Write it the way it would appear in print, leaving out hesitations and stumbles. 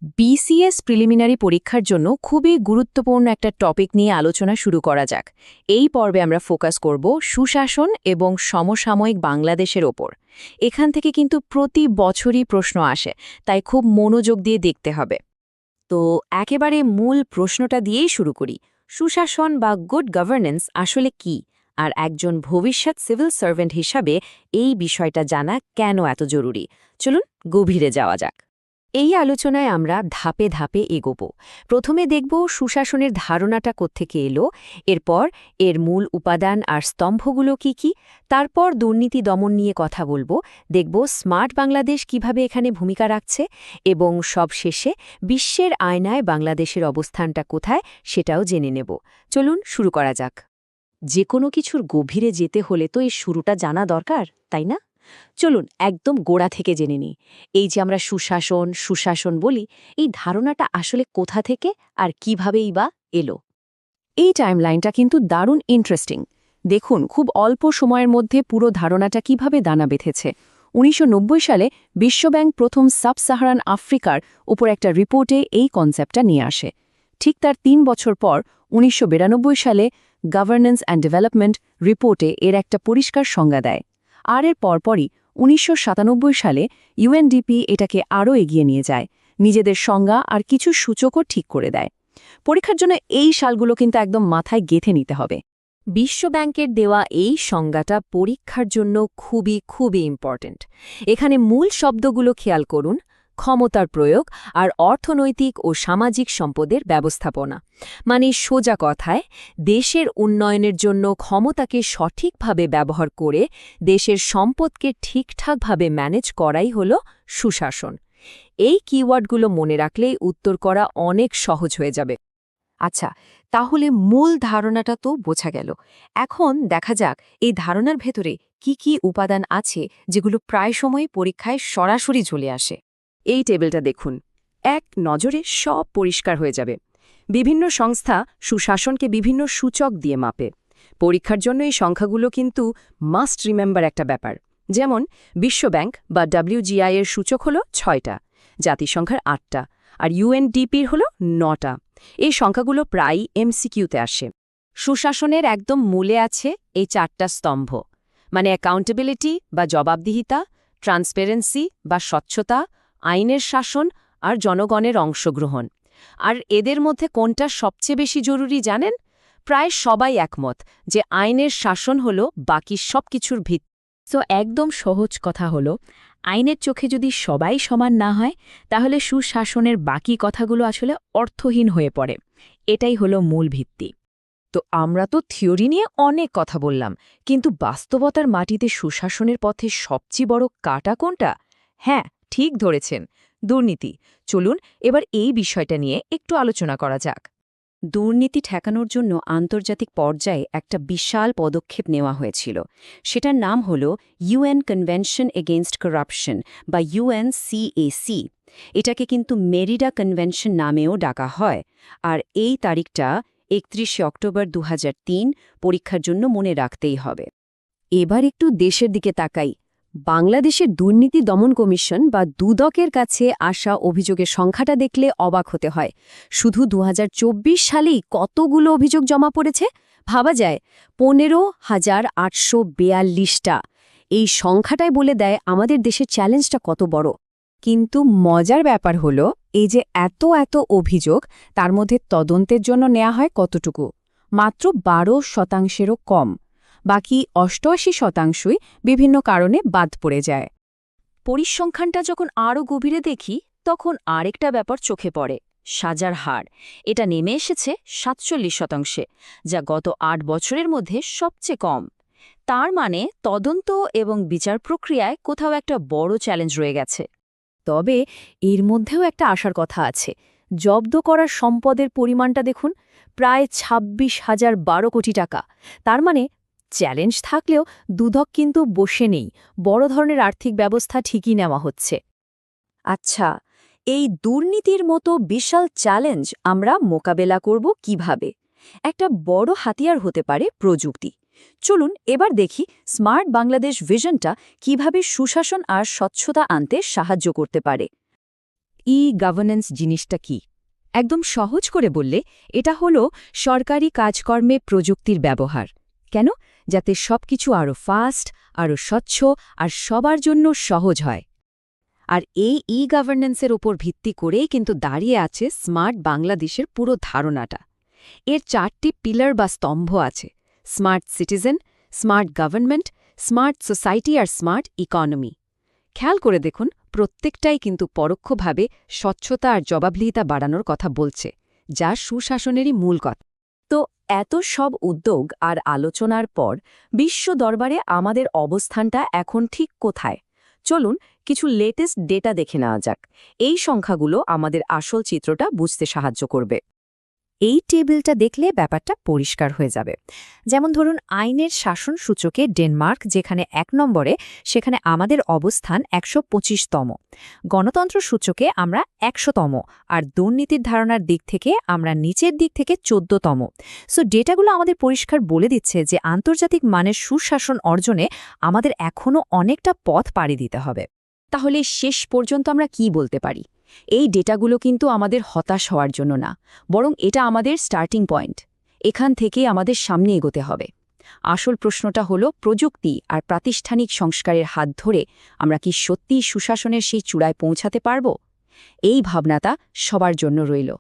BCS preliminary পরীক্ষার জন্য খুবই গুরুত্বপূর্ণ একটা টপিক নিয়ে আলোচনা শুরু করা যাক। এই পর্বে আমরা ফোকাস করব সুশাসন এবং সমসাময়িক বাংলাদেশের ওপর। এখান থেকে কিন্তু প্রতি বছরই প্রশ্ন আসে, তাই খুব মনোযোগ দিয়ে দেখতে হবে। তো একেবারে মূল প্রশ্নটা দিয়েই শুরু করি। সুশাসন বা গুড গভর্নেন্স আসলে কি, আর একজন ভবিষ্যৎ সিভিল সার্ভেন্ট হিসাবে এই বিষয়টা জানা কেন এত জরুরি? চলুন গভীরে যাওয়া যাক। এই আলোচনায় আমরা ধাপে ধাপে এগোব। প্রথমে দেখব সুশাসনের ধারণাটা কোত্থেকে এলো, এরপর এর মূল উপাদান আর স্তম্ভগুলো কি কি, তারপর দুর্নীতি দমন নিয়ে কথা বলবো, দেখব স্মার্ট বাংলাদেশ কিভাবে এখানে ভূমিকা রাখছে, এবং সবশেষে বিশ্বের আয়নায় বাংলাদেশের অবস্থানটা কোথায় সেটাও জেনে নেব। চলুন শুরু করা যাক। যে কোনো কিছুর গভীরে যেতে হলে তো এই শুরুটা জানা দরকার, তাই না? চলুন একদম গোড়া থেকে জেনে নিই। এই যে আমরা সুশাসন বলি, এই ধারণাটা আসলে কোথা থেকে আর কিভাবেই বা এলো? এই টাইমলাইনটা কিন্তু দারুণ ইন্টারেস্টিং। দেখুন খুব অল্প সময়ের মধ্যে পুরো ধারণাটা কিভাবে দানা বেঁধেছে। ১৯৯০ সালে বিশ্বব্যাংক প্রথম সাব সাহারান আফ্রিকার উপর একটা রিপোর্টে এই কনসেপ্টটা নিয়ে আসে। ঠিক তার ৩ বছর পর ১৯৯২ সালে গভর্নেন্স অ্যান্ড ডেভেলপমেন্ট রিপোর্টে এর একটা পরিষ্কার সংজ্ঞা দেয়। আর এর পরপরই ১৯৯৭ সালে ইউএনডিপি এটাকে আরও এগিয়ে নিয়ে যায়, নিজেদের সংজ্ঞা আর কিছু সূচকও ঠিক করে দেয়। পরীক্ষার জন্য এই সালগুলো কিন্তু একদম মাথায় গেঁথে নিতে হবে। বিশ্বব্যাংকের দেওয়া এই সংজ্ঞাটা পরীক্ষার জন্য খুবই ইম্পর্ট্যান্ট। এখানে মূল শব্দগুলো খেয়াল করুন: ক্ষমতার প্রয়োগ আর অর্থনৈতিক ও সামাজিক সম্পদের ব্যবস্থাপনা। মানে সোজা কথায়, দেশের উন্নয়নের জন্য ক্ষমতাকে সঠিকভাবে ব্যবহার করে দেশের সম্পদকে ঠিকঠাকভাবে ম্যানেজ করাই হল সুশাসন। এই কিওয়ার্ডগুলো মনে রাখলেই উত্তর করা অনেক সহজ হয়ে যাবে। আচ্ছা, তাহলে মূল ধারণাটা তো বোঝা গেল। এখন দেখা যাক এই ধারণার ভেতরে কি কি উপাদান আছে যেগুলো প্রায় সময় পরীক্ষায় সরাসরি চলে আসে। এই টেবিলটা দেখুন, এক নজরে সব পরিষ্কার হয়ে যাবে। বিভিন্ন সংস্থা সুশাসনকে বিভিন্ন সূচক দিয়ে মাপে। পরীক্ষার জন্য এই সংখ্যাগুলো কিন্তু মাস্ট রিমেম্বার একটা ব্যাপার। যেমন বিশ্বব্যাংক বা WGI এর সূচক হল ৬টা, জাতিসংঘের ৮টা, আর ইউএনডিপির হল ৯টা। এই সংখ্যাগুলো প্রায়ই MCQতে আসে। সুশাসনের একদম মূলে আছে এই 4টা স্তম্ভ, মানে অ্যাকাউন্টেবিলিটি বা জবাবদিহিতা, ট্রান্সপারেন্সি বা স্বচ্ছতা, আইনের শাসন আর জনগণের অংশগ্রহণ। আর এদের মধ্যে কোনটা সবচেয়ে বেশি জরুরি জানেন? প্রায় সবাই একমত যে আইনের শাসন হল বাকি সব কিছুর ভিত্তি। তো একদম সহজ কথা হলো, আইনের চোখে যদি সবাই সমান না হয়, তাহলে সুশাসনের বাকি কথাগুলো আসলে অর্থহীন হয়ে পড়ে। এটাই হলো মূল ভিত্তি। তো আমরা তো থিওরি নিয়ে অনেক কথা বললাম, কিন্তু বাস্তবতার মাটিতে সুশাসনের পথে সবচেয়ে বড় কাটা কোনটা? হ্যাঁ, ঠিক ধরেছেন, দুর্নীতি। চলুন এবার এই বিষয়টা নিয়ে একটু আলোচনা করা যাক। দুর্নীতি ঠেকানোর জন্য আন্তর্জাতিক পর্যায়ে একটা বিশাল পদক্ষেপ নেওয়া হয়েছিল। সেটার নাম হল ইউএন কনভেনশন এগেইনস্ট কারাপশন বা UNCAC। এটাকে কিন্তু মেরিডা কনভেনশন নামেও ডাকা হয়। আর এই তারিখটা ৩১ অক্টোবর ২০০৩ পরীক্ষার জন্য মনে রাখতেই হবে। এবার একটু দেশের দিকে তাকাই। বাংলাদেশের দুর্নীতি দমন কমিশন বা দুদকের কাছে আসা অভিযোগের সংখ্যাটা দেখলে অবাক হতে হয়। শুধু ২০২৪ সালেই কতগুলো অভিযোগ জমা পড়েছে ভাবা যায়, ১৫,৮৪২টা। এই সংখ্যাটাই বলে দেয় আমাদের দেশের চ্যালেঞ্জটা কত বড়। কিন্তু মজার ব্যাপার হলো, এই যে এত অভিযোগ, তার মধ্যে তদন্তের জন্য নেওয়া হয় কতটুকু? মাত্র ১২%-ও কম। বাকি ৮৮%ই বিভিন্ন কারণে বাদ পড়ে যায়। পরিসংখ্যানটা যখন আরও গভীরে দেখি, তখন আরেকটা ব্যাপার চোখে পড়ে: সাজার হার। এটা নেমে এসেছে ৪৭%, যা গত ৮ বছরের মধ্যে সবচেয়ে কম। তার মানে তদন্ত এবং বিচার প্রক্রিয়ায় কোথাও একটা বড় চ্যালেঞ্জ রয়ে গেছে। তবে এর মধ্যেও একটা আশার কথা আছে। জব্দ করার সম্পদের পরিমাণটা দেখুন, প্রায় ২৬,০১২ কোটি টাকা। তার মানে চ্যালেঞ্জ থাকলেও দুদক কিন্তু বসে নেই, বড় ধরনের আর্থিক ব্যবস্থা ঠিকই নেওয়া হচ্ছে। আচ্ছা, এই দুর্নীতির মতো বিশাল চ্যালেঞ্জ আমরা মোকাবেলা করব কিভাবে? একটা বড় হাতিয়ার হতে পারে প্রযুক্তি। চলুন এবার দেখি স্মার্ট বাংলাদেশ ভিশনটা কিভাবে সুশাসন আর স্বচ্ছতা আনতে সাহায্য করতে পারে। ই গভর্নেন্স জিনিসটা কি? একদম সহজ করে বললে এটা হলো সরকারি কাজকর্মে প্রযুক্তির ব্যবহার। কেন? যাতে সবকিছু আরও ফাস্ট, আরও স্বচ্ছ আর সবার জন্য সহজ হয়। আর এই ই গভর্নেন্সের ওপর ভিত্তি করেই কিন্তু দাঁড়িয়ে আছে স্মার্ট বাংলাদেশের পুরো ধারণাটা। এর 4টি পিলার বা স্তম্ভ আছে: smart citizen, smart government, smart society আর স্মার্ট ইকোনমি। খেয়াল করে দেখুন, প্রত্যেকটাই কিন্তু পরোক্ষভাবে স্বচ্ছতা আর জবাবদিহিতা বাড়ানোর কথা বলছে, যা সুশাসনেরই মূল কথা। তো এত সব উদ্যোগ আর আলোচনার পর বিশ্ব দরবারে আমাদের অবস্থানটা এখন ঠিক কোথায়? চলুন কিছু লেটেস্ট ডেটা দেখে নেওয়া যাক। এই সংখ্যাগুলো আমাদের আসল চিত্রটা বুঝতে সাহায্য করবে। এই টেবিলটা দেখলে ব্যাপারটা পরিষ্কার হয়ে যাবে। যেমন ধরুন, আইনের শাসন সূচকে ডেনমার্ক যেখানে 1 নম্বরে, সেখানে আমাদের অবস্থান 125তম। গণতন্ত্র সূচকে আমরা 100তম, আর দুর্নীতির ধারণার দিক থেকে আমরা নিচের দিক থেকে 14তম। সো ডেটাগুলো আমাদের পরিষ্কার বলে দিচ্ছে যে আন্তর্জাতিক মানের সুশাসন অর্জনে আমাদের এখনও অনেকটা পথ পাড়ি দিতে হবে। তাহলে শেষ পর্যন্ত আমরা কি বলতে পারি? এই ডেটাগুলো কিন্তু আমাদের হতাশ হওয়ার জন্য না, বরং এটা আমাদের স্টার্টিং পয়েন্ট। এখান থেকে আমাদের সামনে এগোতে হবে। আসল প্রশ্নটা হলো, প্রযুক্তি আর প্রাতিষ্ঠানিক সংস্কারের হাত ধরে আমরা কি সত্যিই সুশাসনের সেই চূড়ায় পৌঁছাতে পারব? এই ভাবনাটা সবার জন্য রইল।